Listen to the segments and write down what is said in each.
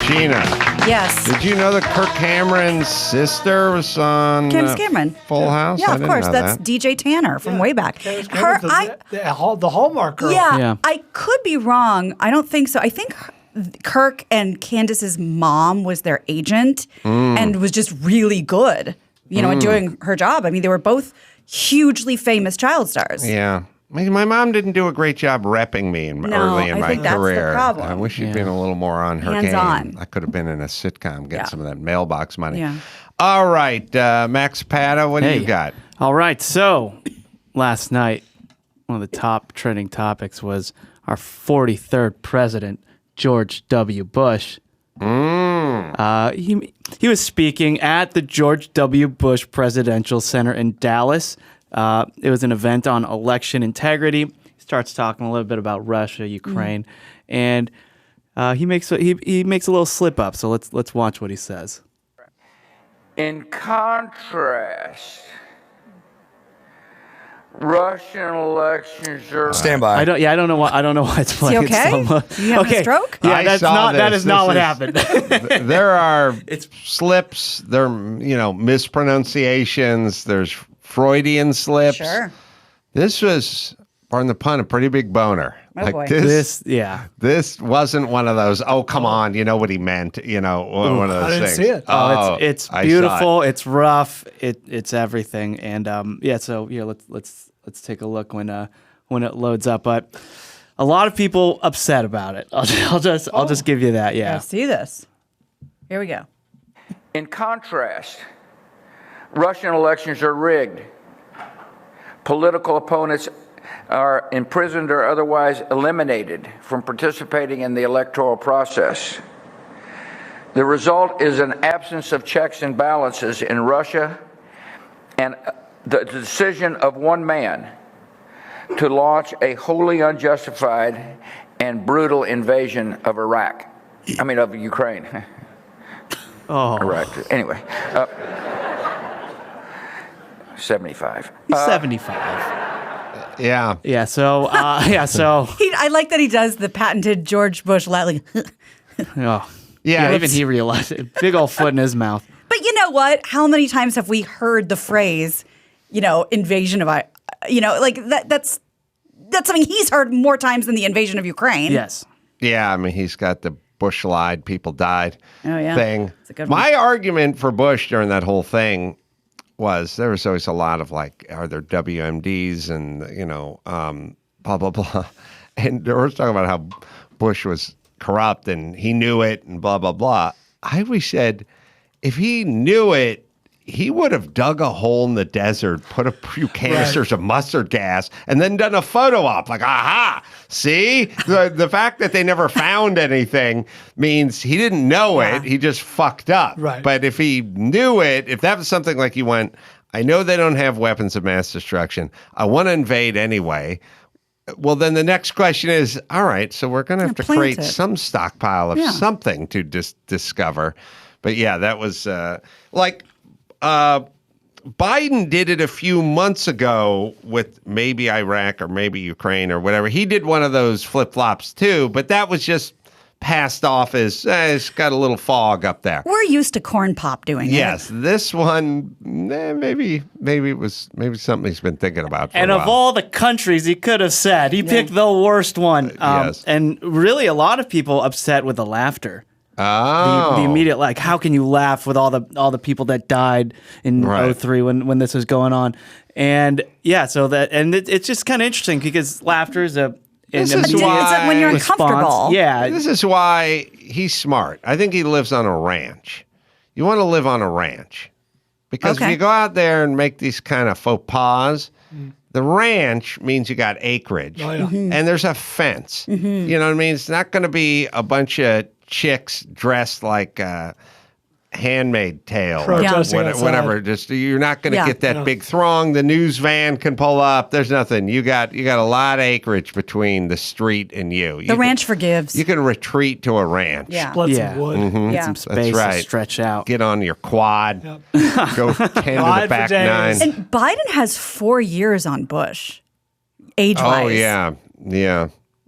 Gina. Yes. Did you know that Kirk Cameron's sister was on Candace Cameron. Full House? Yeah, I of didn't course. know That's that. DJ Tanner from way back. The Hallmark girl. Yeah, I could be wrong. I don't think so. I think Kirk and Candace's mom was their agent and was just really good, at doing her job. I mean, they were both hugely famous child stars. Yeah. My mom didn't do a great job repping me early in I my think that's career. the problem. I wish she'd been a little more on her Hands-on. game. I could have been in a sitcom, get some of that mailbox money. Yeah. All right, Max Pata, what do you got? All right, so last night, one of the top trending topics was our 43rd president, George W. Bush. He was speaking at the George W. Bush Presidential Center in Dallas. It was an event on election integrity. He starts talking a little bit about Russia, Ukraine, and he makes a little slip up. So let's watch what he says. In contrast, Russian elections are Stand by. I don't know why it's playing. Is he okay? So much. You having a stroke? Yeah, I saw that this. is not what This happened. There are slips, there are, mispronunciations, there's Freudian slips. Sure. This was, pardon the pun, a pretty big boner. Oh, boy. This wasn't one of those, oh, come on, you know what he meant, one of those I didn't things. see it. It's I saw beautiful. it. It's rough. It's everything. And let's take a look when it loads up. But a lot of people upset about it. I'll just give you that. Yeah. I see this. Here we go. In contrast, Russian elections are rigged. Political opponents are imprisoned or otherwise eliminated from participating in the electoral process. The result is an absence of checks and balances in Russia and the decision of one man to launch a wholly unjustified and brutal invasion of of Ukraine. Iraq. Anyway. 75. He's 75. Yeah. Yeah. So I like that he does the patented George Bush like. Oh, Yeah, even he realized it. Big old foot in his mouth. But you know what? How many times have we heard the phrase, invasion of, that's something he's heard more times than the invasion of Ukraine. Yes. Yeah, I mean, he's got the Bush lied, people died thing. It's a good one. My argument for Bush during that whole thing was there was always a lot of are there WMDs and, blah, blah, blah. And they were talking about how Bush was corrupt and he knew it and blah, blah, blah. I always said, if he knew it, he would have dug a hole in the desert, put a few canisters of mustard gas, and then done a photo op. Aha! See? The fact that they never found anything means he didn't know it. He just fucked up. Right. But if he knew it, if that was something like he went, I know they don't have weapons of mass destruction. I want to invade anyway. Well, then the next question is, all right, so we're going to have to create some stockpile of something to discover. But yeah, that was Biden did it a few months ago with maybe Iraq or maybe Ukraine or whatever. He did one of those flip-flops too, but that was just passed off as it's got a little fog up there. We're used to Corn Pop doing it. Yes, this one maybe it was something he's been thinking about for And a of while. all the countries he could have said, he picked the worst one. Yes. And really a lot of people upset with the laughter. Oh. The immediate, how can you laugh with all the people that died in 2003 when this was going on? And it's just kind of interesting because laughter is This is It's why like when you're uncomfortable. Yeah. This is why he's smart. I think he lives on a ranch. You want to live on a ranch. Because if you go out there and make these kind of faux pas, the ranch means you got acreage. Oh, yeah. And there's a fence. You know what I mean? It's not going to be a bunch of chicks dressed like Handmaid Tale or Protesting outside. whatever. Just you're not going to get that big throng. The news van can pull up. There's nothing. You got a lot of acreage between the street and you. The ranch forgives. You can retreat to a ranch. Yeah. Split some wood. Get some space to stretch out. Get on your quad. Go 10 to the back days. 9. And Biden has 4 years on Bush, age-wise. Oh, yeah.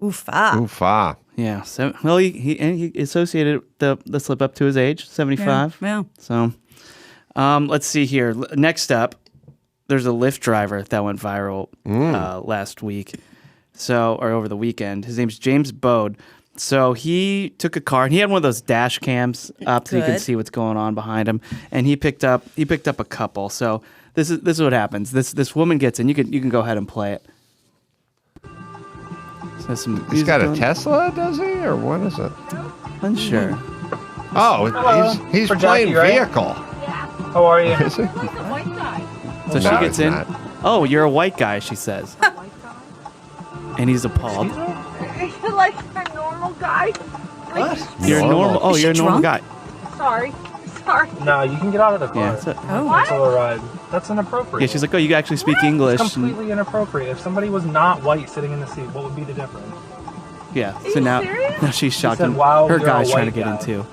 Oofa. Oofa. Yeah. So, well, he associated the slip up to his age, 75. Yeah. So, let's see here. Next up, there's a Lyft driver that went viral last week, or over the weekend. His name's James Bode. So he took a car and he had one of those dash cams up so you can see what's going on behind him. And he picked up a couple. So this is what happens. This woman gets in. You can go ahead and play it. So he's got a Tesla, does he, or what is it? Unsure. Oh, he's playing Jackie, right? vehicle. How are you? Is he? So she No, gets he's in. not. Oh, you're a white guy, she says. And he's appalled. You're like a normal guy. What? You're a normal. Oh, Is she you're a normal drunk? guy. Sorry. Sorry. No, you can get out of the car. Yeah. So, Cancel a ride. That's inappropriate. yeah. She's like, oh, you actually speak English. It's completely inappropriate. If somebody was not white sitting in the seat, what would be the difference? Yeah. Are So you now serious? she's shocked. said, "Wow, Her you're a guy's trying to white get guy." in too.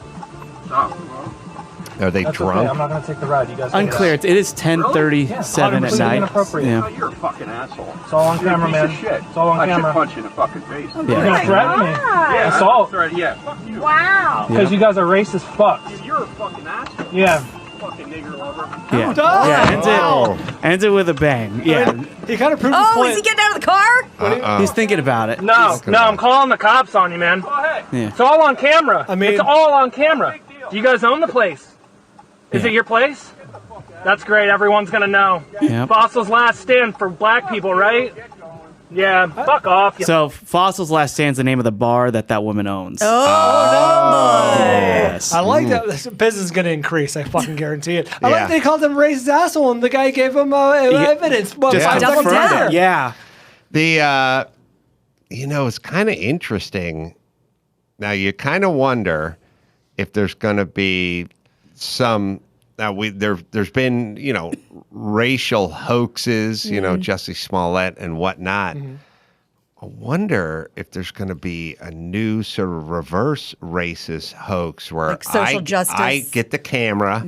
Are they That's drunk? okay. I'm not going to take the ride. You guys can get Unclear. out. It is 10:37 at 100% night. inappropriate. Yeah. You're a fucking asshole. It's all on You're a camera, piece man. of shit. It's all on I should camera. punch you in the fucking face. You're Yeah. going to threaten me. Yeah, Assault. that's right. Yeah, fuck you. Wow. Because you guys are racist fucks. You're a fucking asshole. Yeah. Fucking nigger lover. Yeah. Oh, Yeah. Ends it with a bang. Yeah. He kind of proved his Oh, point. is he getting out of the car? He's thinking about it. No, I'm calling the cops on you, man. Go ahead. Yeah. It's all on camera. I mean- it's all on camera. Do you guys own the place? Is it your place? That's great. Everyone's going to know. Yep. Fossil's last stand for black people, right? Yeah, fuck off. You So Fossil's Last Stand's the name of the bar that woman owns. Yes. I like that. This business is going to increase. I fucking guarantee it. I Yeah. like they called him racist asshole, and the guy gave him evidence. Well, Just five double seconds down. later. Yeah. The it's kind of interesting. Now you kind of wonder if there's going to be some. Now there's been racial hoaxes, Jussie Smollett and whatnot. I wonder if there's going to be a new sort of reverse racist hoax where Like social justice. I get the camera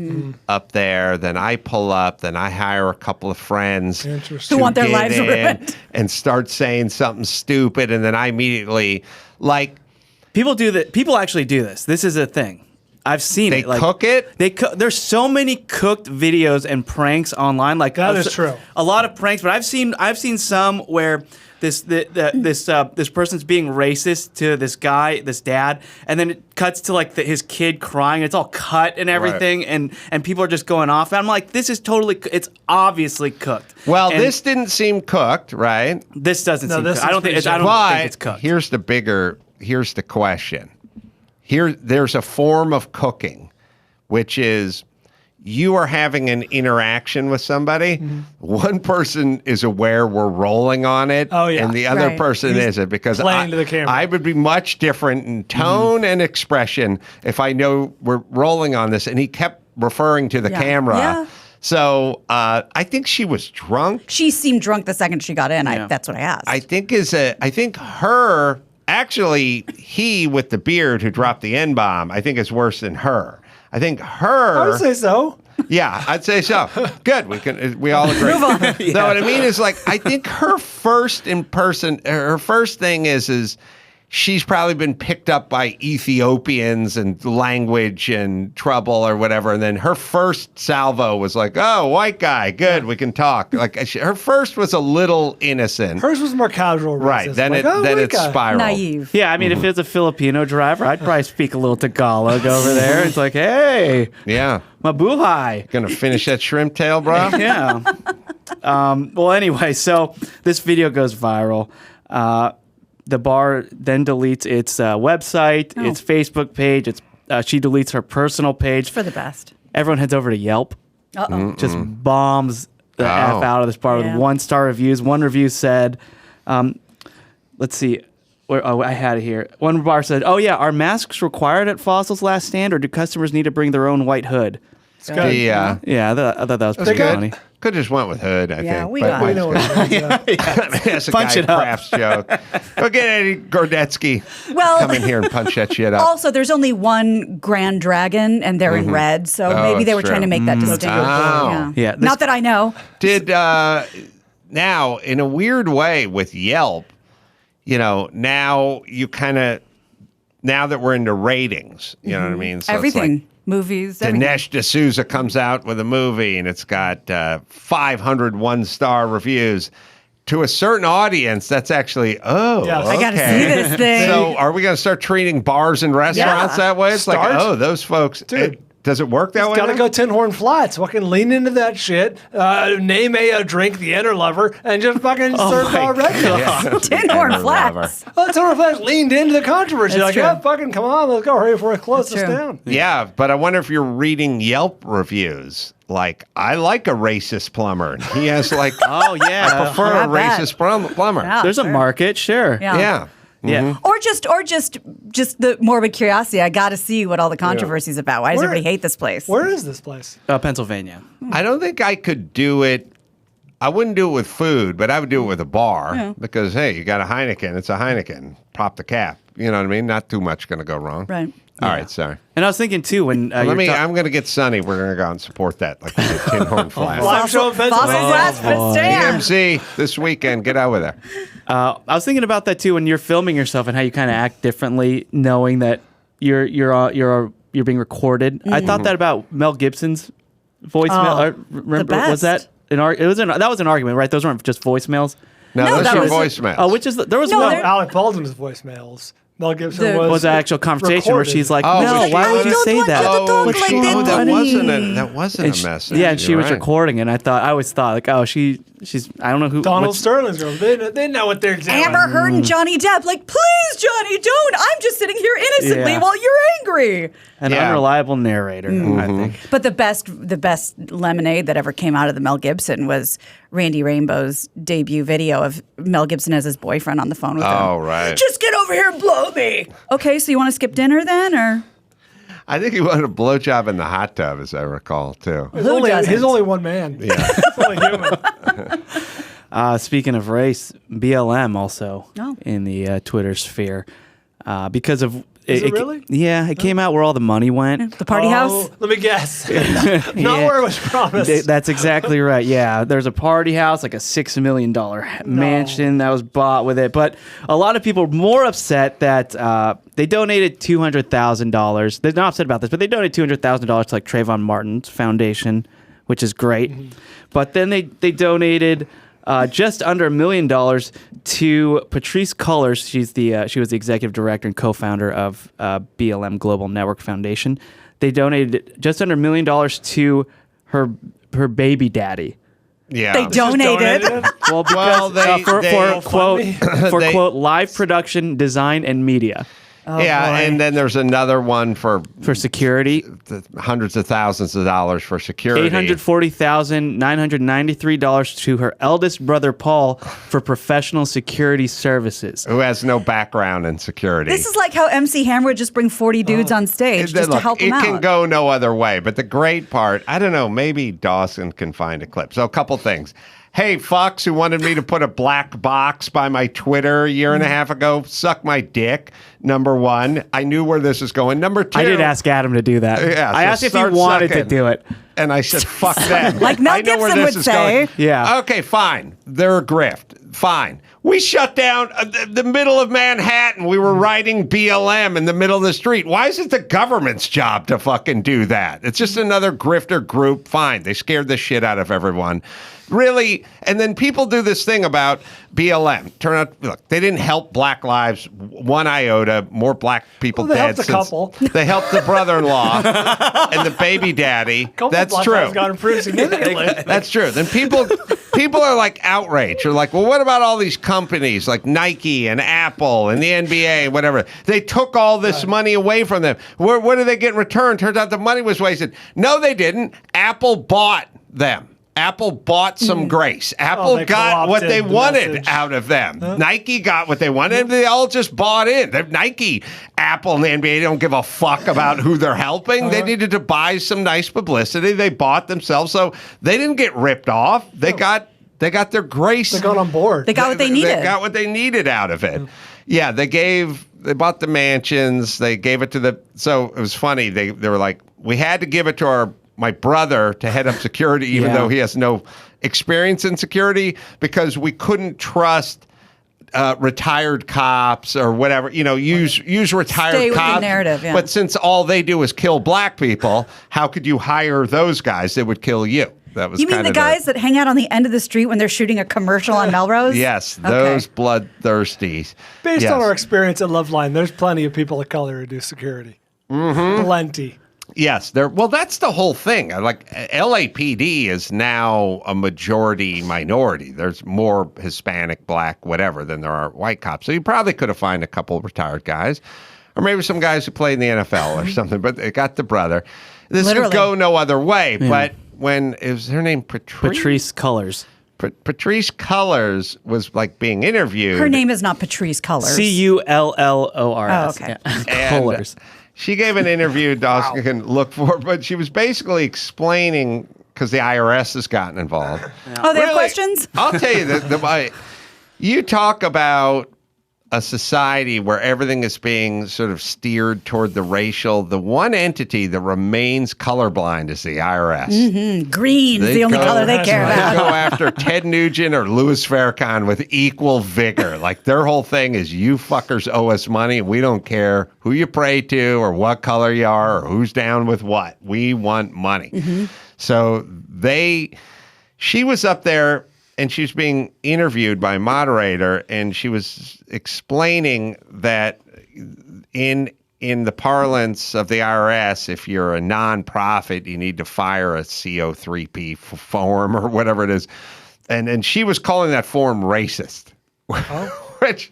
up there, then I pull up, then I hire a couple of friends Interesting. Who want their get lives in ruined. and start saying something stupid, and then I immediately People do that. People actually do this. This is a thing. I've seen they it. Like, cook it. There's so many cooked videos and pranks online. Like That is true. A lot of pranks, but I've seen some where this person's being racist to this guy, this dad, and then it cuts to like his kid crying. It's all cut and everything, and people are just going off. And I'm like, this is it's obviously cooked. Well, And this didn't seem cooked, right? this doesn't seem this cooked. I don't think is I don't But think it's cooked. here's the question. There's a form of cooking, which is you are having an interaction with somebody. One person is aware we're rolling on it, Oh, yeah. and the other Right. person He's isn't, because playing to the camera. I would be much different in tone and expression if I know we're rolling on this. And he kept referring to the Yeah. camera. Yeah. So I think she was drunk. She seemed drunk the second she got in. Yeah. That's what I asked. I think he with the beard who dropped the N-bomb, I think is worse than her. I think her. I would say so. Yeah, I'd say so. Good. We all agree. Move on. No, what I mean is I think her first thing is she's probably been picked up by Ethiopians and language and trouble or whatever. And then her first salvo was like, oh, white guy. Good. We can talk. Her first was a little innocent. Hers was more casual. Right. racist. Then Like, then white it guy. spiraled. Naive. Yeah, I mean, if it's a Filipino driver, I'd probably speak a little Tagalog over there. It's like, hey, Yeah. mabuhay. Gonna finish that shrimp tail, bro? Yeah. Well, anyway, so this video goes viral. The bar then deletes its website, its Facebook page. She deletes her personal page. For the best. Everyone heads over to Yelp. Uh-oh. Just bombs the F out of this bar Yeah. with 1-star reviews. One review said, let's see. I had it here. One bar said, oh, yeah, are masks required at Fossil's Last Stand, or do customers need to bring their own white hood? Yeah. Yeah, I thought that was pretty good. funny. Could have just went with hood, I Yeah, think. we but got it. We know what it is. Yeah. That's a Punch Guy it up. Crafts joke. Go get Eddie Gordetsky. Well, Come in here and punch that shit up. also, there's only one Grand Dragon, and they're in red, so Oh, maybe they that's were trying to true. make that distinction. Oh. Yeah, this- Not that I know. Did now in a weird way with Yelp, now you kind of now that we're into ratings, you know what I mean? So Everything. It's like Movies. Everything. Dinesh D'Souza comes out with a movie and it's got 500 one-star reviews. To a certain audience, that's actually, Yes. okay. I got to see this thing. So are we going to start treating bars and restaurants that way? It's Start. like, those folks. Dude. Does it work that way? Gotta now? go Tin Horn Flats. Fucking lean into that shit. Name a drink, the Enter Lover, and just fucking serve our regular. Tin Horn Flats. Well, Tin Horn Flats leaned into the controversy. That's Like, true. yeah, fucking come on, let's go. Hurry before it closes That's true. down. Yeah, but I wonder if you're reading Yelp reviews. Like, I like a racist plumber. He has like, Oh yeah. prefer a Not bad. racist plumber. Yeah, There's a sure. market, sure. Yeah. Yeah. Yeah. Or just the morbid curiosity. I got to see what all the controversy's about. Why does Where- everybody hate this place? Where is this place? Pennsylvania. I don't think I could do it. I wouldn't do it with food, but I would do it with a bar because, hey, you got a Heineken. It's a Heineken. Pop the cap. You know what I mean? Not too much going to go wrong. Right. All right, sorry. And I was thinking too when I'm going to get Sunny. We're going to go out and support that, like we did Tin Horn Flash. Live show in Fossil Pennsylvania. Blast for Stan. EMC this weekend. Get out with there. I was thinking about that too when you're filming yourself and how you kind of act differently, knowing that you're being recorded. I thought that about Mel Gibson's voicemail. Remember, was best. that that was an argument, right? Those weren't just voicemails. No, No, those that are was- voicemails. Oh, which is there was No, one. there- Alec Baldwin's voicemails. Mel Gibson The- Was an actual conversation where recorded. she's like, Oh, "No, which why one? would you I say don't that?" want you to talk which like one? that Oh, to that me. wasn't And a she- message. yeah, and she You're was right. recording, and I always thought like, oh, she's I don't know who. Donald what's- Sterling's girl. They know what they're doing. Amber Heard and Johnny Depp. Like, please, Johnny, don't. I'm just sitting here innocently Yeah. while you're angry. An Yeah. unreliable narrator, I think. But the best lemonade that ever came out of the Mel Gibson was Randy Rainbow's debut video of Mel Gibson as his boyfriend on the phone with him. Oh, right. Just get over here and blow me. Okay, so you want to skip dinner then, or I think he wanted a blowjob in the hot tub, as I recall, too. He's only, doesn't? he's only one man. Yeah. He's only human. Speaking of race, BLM also Oh. in the Twitter sphere because of Is it really? Yeah, it came out where all the money went. the party house? Oh, let me guess. Not Yeah. where it was promised. That's exactly right. Yeah, there's a party house, like a $6 million mansion that was bought with it. But a lot of people are more upset that they donated $200,000. They're not upset about this, but they donated $200,000 to like Trayvon Martin's foundation, which is great. But then they donated just under $1 million to Patrice Cullors. She was the executive director and co-founder of BLM Global Network Foundation. They donated just under $1 million to her baby daddy. Yeah. They donated. Well, because Well, for quote They- quote live production, design, and media yeah, boy. and then there's another one for for security. hundreds of thousands of dollars for security. $840,993 to her eldest brother Paul for professional security services. Who has no background in security. This is like how MC Hammer would just bring 40 dudes on stage just to Look, help him out. It can go no other way. But the great part, I don't know, maybe Dawson can find a clip. So a couple things. Hey, Fox, who wanted me to put a black box by my Twitter a year and a half ago, suck my dick. Number one, I knew where this was going. Number two, I did ask Adam to do that. Yeah, I so asked if he start wanted sucking. to do it. And I said, fuck that. Like Mel I know where Gibson this would is say. going. Yeah. Okay, fine. They're a grift. Fine. We shut down the middle of Manhattan. We were riding BLM in the middle of the street. Why is it the government's job to fucking do that? It's just another grifter group. Fine. They scared the shit out of everyone. Really, and then people do this thing about BLM. Turn out, look, they didn't help black lives one iota. More black people Well, they dead. helped a couple. They helped the brother-in-law and the baby daddy. Couple That's black true. lives got improved significantly. That's true. Then people are like outraged. They're like, well, what about all these companies like Nike and Apple and the NBA, whatever? They took all this money away from them. What did they get in return? Turns out the money was wasted. No, they didn't. Apple bought them. Apple bought some grace. Apple they got what they co-opted the wanted message. out of them. Nike got what they wanted. They all just bought in. Nike, Apple, and the NBA don't give a fuck about who they're helping. They needed to buy some nice publicity. They bought themselves, so they didn't get ripped off. They got their grace. They got on board. They got what they needed. They got what they needed out of it. Yeah, they bought the mansions. They gave it to so it was funny. They were like, we had to give it to my brother to head up security, even Yeah. though he has no experience in security, because we couldn't trust retired cops or whatever, use retired Stay with the cops. narrative, yeah. But since all they do is kill black people, how could you hire those guys that would kill you? That was You mean the guys that hang out on the end of the street when they're shooting a commercial on Melrose? Yes, Okay. those bloodthirsties. Based Yes. on our experience at Loveline, there's plenty of people of color who do security. Plenty. Yes, well, that's the whole thing. Like LAPD is now a majority minority. There's more Hispanic, black, whatever than there are white cops. So you probably could have found a couple of retired guys, or maybe some guys who played in the NFL or something. But they got the brother. This Literally. would go no other way. Yeah. But when is her name Patrice Cullors. Patrice Cullors was like being interviewed. Her name is not Patrice Cullors. Cullors. Oh, okay. Cullors. She gave an interview Dawson can look for, but she was basically explaining, because the IRS has gotten involved. Oh, they have questions? I'll tell you that you talk about a society where everything is being sort of steered toward the racial. The one entity that remains colorblind is the IRS. Mm-hmm. Green is the only color they care They about. go after Ted Nugent or Louis Farrakhan with equal vigor. Like their whole thing is, you fuckers owe us money. We don't care who you pray to or what color you are or who's down with what. We want money. Mm-hmm. So she was up there, and she was being interviewed by a moderator, and she was explaining that in the parlance of the IRS, if you're a nonprofit, you need to file a CO3P form or whatever it is. And she was calling that form racist, which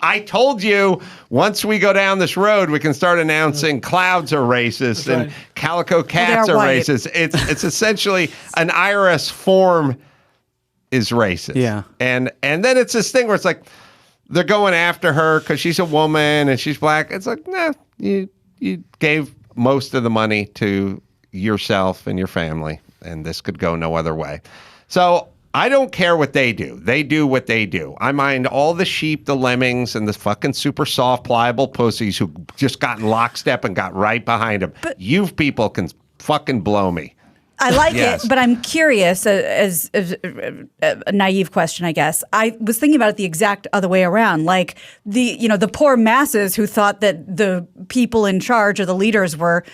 I told you, once we go down this road, we can start announcing clouds are racist and calico cats are racist. It's essentially an IRS form is racist. Yeah. And then it's this thing where it's like they're going after her because she's a woman and she's black. It's like, nah, you gave most of the money to yourself and your family, and this could go no other way. So I don't care what they do. They do what they do. I mind all the sheep, the lemmings, and the fucking super soft, pliable pussies who just got in lockstep and got right behind them. But you people can fucking blow me. I like it, but I'm curious, as a naive question, I guess. I was thinking about it the exact other way around. Like the poor masses who thought that the people in charge or the leaders were,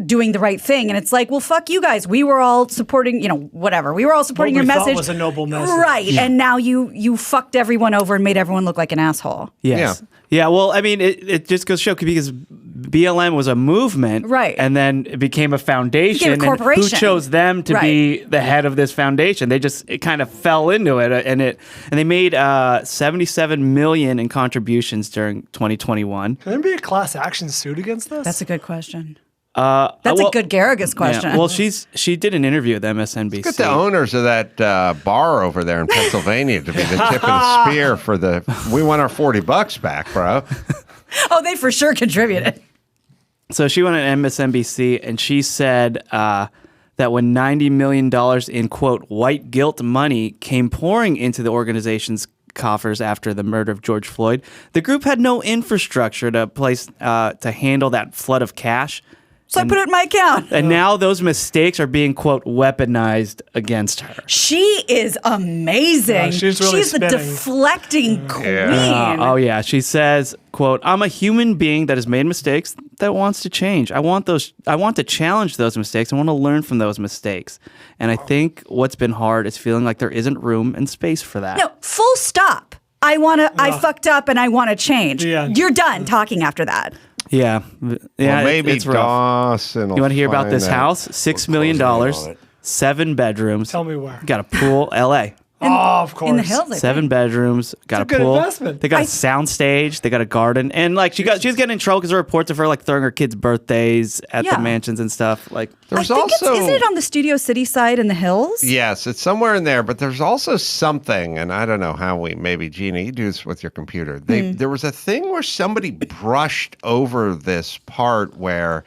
doing the right thing. And it's like, well, fuck you guys. We were all supporting, whatever. We were all supporting your message. What was a noble message. Right. Yeah. And now you fucked everyone over and made everyone look like an asshole. Yes. Yeah. Well, I mean, it just goes to show, because BLM was a movement, right, and then it became a foundation. It became a corporation. And who chose them to be the head of this foundation? It kind of fell into it, and they made $77 million in contributions during 2021. Can there be a class action suit against this? That's a good question. That's a good Garrigus question. Yeah. Well, she did an interview with MSNBC. Get the owners of that bar over there in Pennsylvania to be the tip of the spear for we want our $40 back, bro. Oh, they for sure contributed. So she went on MSNBC, and she said that when $90 million in, quote, white guilt money came pouring into the organization's coffers after the murder of George Floyd, the group had no infrastructure to handle that flood of cash. So I put it in my account. And now those mistakes are being, quote, weaponized against her. She is amazing. Yeah, she's really the deflecting queen. Oh, yeah. She says, quote, I'm a human being that has made mistakes that wants to change. I want to challenge those mistakes. I want to learn from those mistakes. And I think what's been hard is feeling like there isn't room and space for that. No, full stop. I fucked up and I want to change. Yeah. You're done talking after that. Yeah. Well, maybe it's rough. Dawson. You want to hear about this house? $6 million, 7 bedrooms. Tell me where. Got a pool, LA. Of course. In the hills. 7 bedrooms, got a good pool. investment. They got a sound stage. They got a garden, and she was getting in trouble because there were reports of her throwing her kids' birthdays at the mansions and stuff. There's also isn't it on the Studio City side in the hills? Yes, it's somewhere in there. But there's also something, and I don't know how maybe Gina, you do this with your computer. There was a thing where somebody brushed over this part where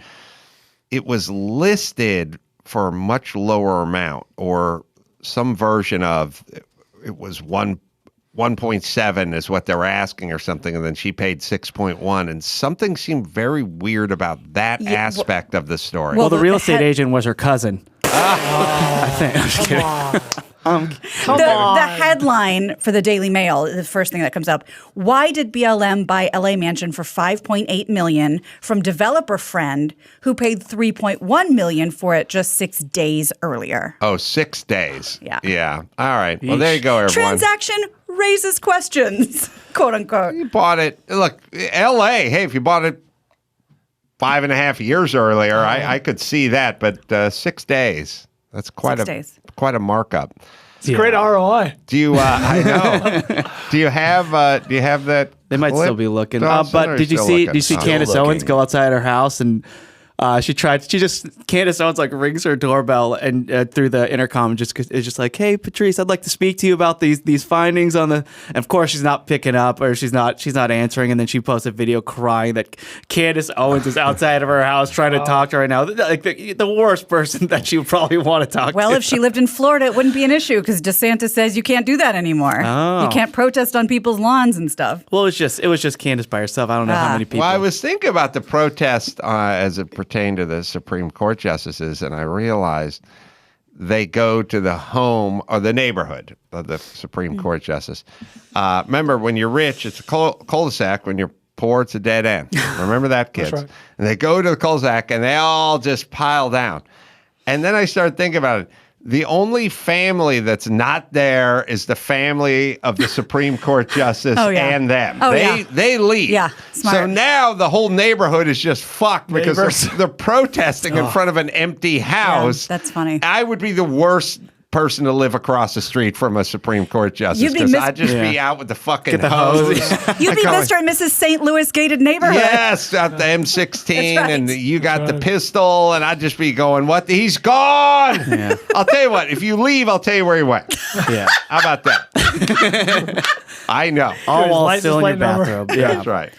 it was listed for a much lower amount, or some version of it was 1.7 is what they were asking or something, and then she paid 6.1, and something seemed very weird about that aspect of the story. Well, the real estate agent was her cousin. I think. I'm just kidding. The headline for the Daily Mail, the first thing that comes up: why did BLM buy LA mansion for $5.8 million from developer friend who paid $3.1 million for it just 6 days earlier? Oh, 6 days. Yeah. Yeah. All right. Well, there you go, everyone. Transaction raises questions, quote unquote. You bought it. Look, LA, hey, if you bought it 5.5 years earlier, I could see that, but 6 days. That's quite 6 days. quite a markup. It's great ROI. Do you? I know. Do you have that? They might clip, still be looking. Dawson, or But did you still see? looking? Did you see Oh. Candace Owens go outside her house and Candace Owens like rings her doorbell and through the intercom and it's just like, hey Patrice, I'd like to speak to you about these findings on the. And of course she's not picking up or she's not answering. And then she posts a video crying that Candace Owens is outside of her house trying to talk to her right now. Like the worst person that she would probably want to talk to. Well, if she lived in Florida, it wouldn't be an issue because DeSantis says you can't do that anymore. Oh. You can't protest on people's lawns and stuff. Well, it was just Candace by herself. I don't know how many people. Well, I was thinking about the protest as it pertained to the Supreme Court justices, and I realized they go to the home or the neighborhood of the Supreme Court justice. Remember, when you're rich, it's a cul-de-sac. When you're poor, it's a dead end. Remember that, kids? That's right. And they go to the cul-de-sac, and they all just pile down. And then I started thinking about it. The only family that's not there is the family of the Supreme Court justice and them. They leave. Yeah, smart. So now the whole neighborhood is just fucked because Neighbors. they're protesting in front of an empty house. that's funny. I would be the worst person to live across the street from a Supreme Court justice You'd be because mis- I'd just be out with the fucking Get the hose. hose. You'd be Going, Mr. and Mrs. St. Louis gated neighborhood. Yes, out the M16, That's right. and you got the pistol, and I'd just be going, "What? He's gone!" Yeah. I'll tell you what. If you leave, I'll tell you where he went. Yeah. How about that? I know. All while license still in your plate number. bathrobe. Yeah. That's right.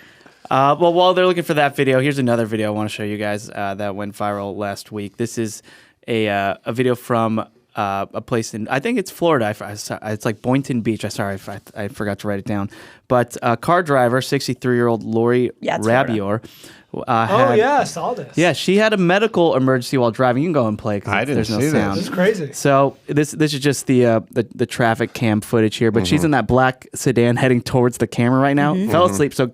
Well, while they're looking for that video, here's another video I want to show you guys that went viral last week. This is a video from a place in, I think it's Florida. It's like Boynton Beach. I forgot to write it down. But car driver, 63-year-old Lori Yeah, it's Florida. Rabior. I saw this. Yeah, she had a medical emergency while driving. You can go and play I because didn't there's no see this. sound. This is crazy. So this is just the traffic cam footage here, but she's in that black sedan heading towards the camera right now. Fell asleep. So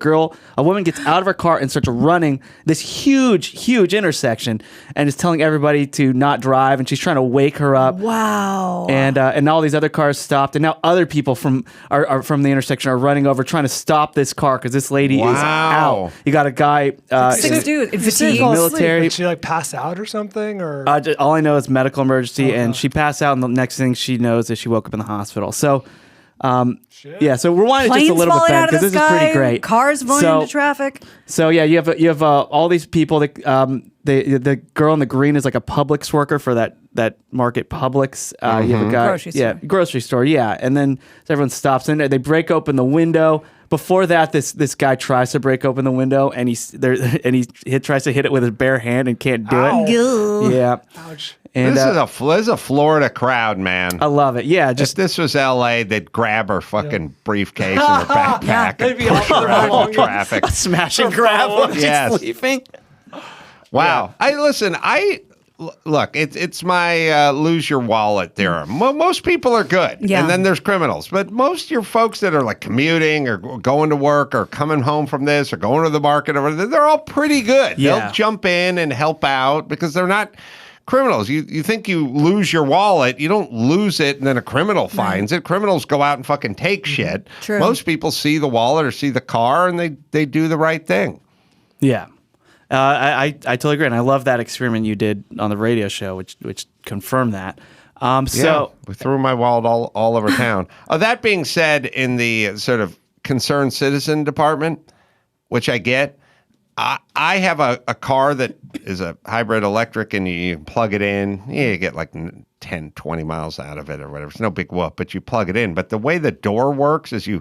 a woman gets out of her car and starts running this huge intersection and is telling everybody to not drive, and she's trying to wake her up. Wow. And all these other cars stopped, and now other people from the intersection are running over trying to stop this car because this lady is Wow. out. You got a guy. Six dudes in She fatigue. fell military. asleep. Did she like pass out or something? Or All I know is medical emergency, and she passed out, and the next thing she knows is she woke up in the hospital. So, yeah, so rewind it just Planes a little bit falling then, out of because the this sky, is pretty great. Cars running into traffic. So yeah, you have all these people. That the girl in the green is like a Publix worker for that market Publix. You have a guy, Grocery store. grocery store, yeah. And then everyone stops in there. They break open the window. Before that, this guy tries to break open the window, and he tries to hit it with his bare hand and can't do it. Gah. Yeah, ouch. and This is a Florida crowd, man. I love it. Yeah, If just this was L.A., they'd grab her fucking briefcase and her backpack They'd and be push all her out around. of traffic. smash and grab when she's Yes. sleeping. Wow. Look, it's my lose your wallet theorem. Most people are good, Yeah. and then there's criminals. But most of your folks that are like commuting or going to work or coming home from this or going to the market or whatever, they're all pretty good. Yeah. They'll jump in and help out because they're not criminals. You think you lose your wallet, you don't lose it and then a criminal finds it. Criminals go out and fucking take shit. True. Most people see the wallet or see the car and they do the right thing. Yeah. I totally agree, and I love that experiment you did on the radio show, which confirmed that. So we threw my wallet all over town. That being said, in the sort of concerned citizen department, which I get, I have a car that is a hybrid electric, and you plug it in. Yeah, you get like 10, 20 miles out of it or whatever. It's no big whoop, but you plug it in. But the way the door works is you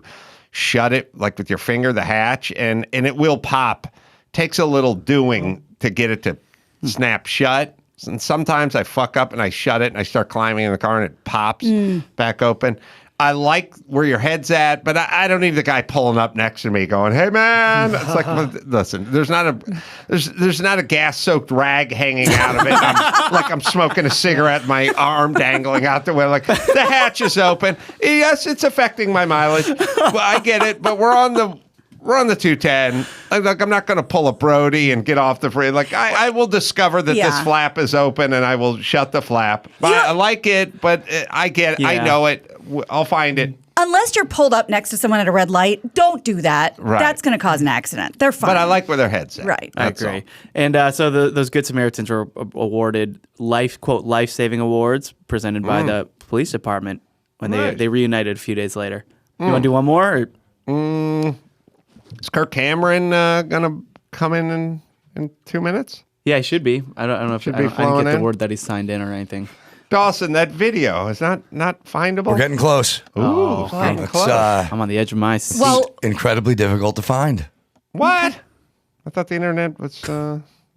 shut it like with your finger, the hatch, and it will pop. Takes a little doing to get it to snap shut. And sometimes I fuck up and I shut it and I start climbing in the car and it pops back open. I like where your head's at, but I don't need the guy pulling up next to me going, "Hey man," it's like, listen, there's not a gas-soaked rag hanging out of it. I'm smoking a cigarette, my arm dangling out the window. Like the hatch is open. Yes, it's affecting my mileage. Well, I get it, but we're on the 210. Like I'm not going to pull a Brody and get off the free. Like I will discover that this flap is open and I will shut the flap. But I like it, but I get it. I know it. I'll find it. Unless you're pulled up next to someone at a red light, don't do that. Right. That's going to cause an accident. They're fine. But I like where their head's at. Right. I agree. And so those Good Samaritans were awarded life-saving awards presented by the police department when they reunited a few days later. You want to do one more? Is Kirk Cameron going to come in 2 minutes? Yeah, he should be. I don't know if I didn't get the word that he signed in or anything. Dawson, that video is not findable. We're getting close. Ooh, getting close. I'm on the edge of my seat. Well, Incredibly difficult to find. What? I thought the internet was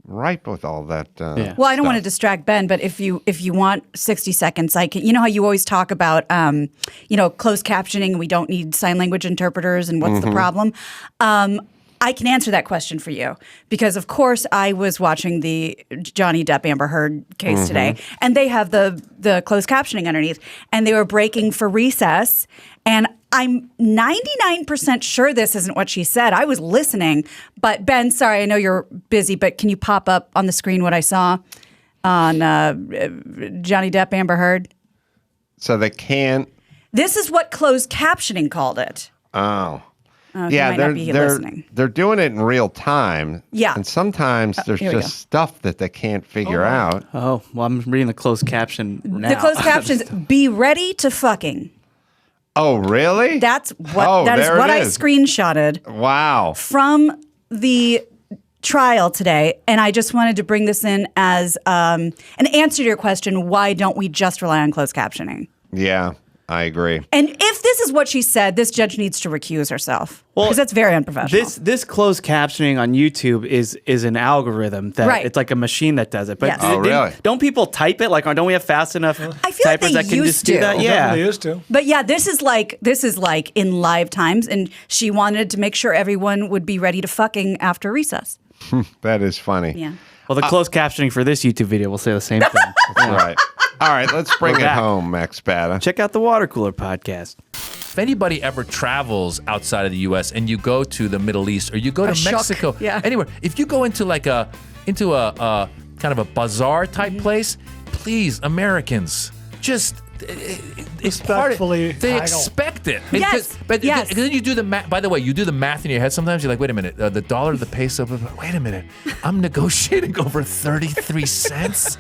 ripe with all that. Well, I don't want to distract Ben, but if you want 60 seconds, I can. You know how you always talk about, closed captioning, and we don't need sign language interpreters, and what's the problem? I can answer that question for you because, of course, I was watching the Johnny Depp Amber Heard case today, and they have the closed captioning underneath, and they were breaking for recess, and I'm 99% sure this isn't what she said. I was listening, but Ben, sorry, I know you're busy, but can you pop up on the screen what I saw on Johnny Depp Amber Heard? So they can't. This is what closed captioning called it. Oh. Yeah, they're doing it in real time. Yeah. And sometimes there's just stuff that they can't figure out. Oh, well, I'm reading the closed caption now. The closed captions, be ready to fucking. Oh, really? That's what I screenshotted. Wow. From the trial today, and I just wanted to bring this in as an answer to your question, why don't we just rely on closed captioning? Yeah. I agree. And if this is what she said, this judge needs to recuse herself because that's very unprofessional. This closed captioning on YouTube is an algorithm that it's like a machine that does it. But really? Don't people type it? Like, don't we have fast enough I feel like typers they that can used just do to. that? They used to. But yeah, this is like in live times, and she wanted to make sure everyone would be ready to fucking after recess. That is funny. Yeah. Well, the closed captioning for this YouTube video will say the same thing. That's right. All right, let's bring it home, Max Bada. Check out the Water Cooler podcast. If anybody ever travels outside of the U.S. and you go to the Middle East or you go to Mexico, anywhere, if you go into a kind of a bazaar type place, please, Americans, just respectfully they expect it. Yes. But then you do the math. By the way, you do the math in your head. Sometimes you're like, wait a minute, the dollar, the peso. Wait a minute, I'm negotiating over 33 cents.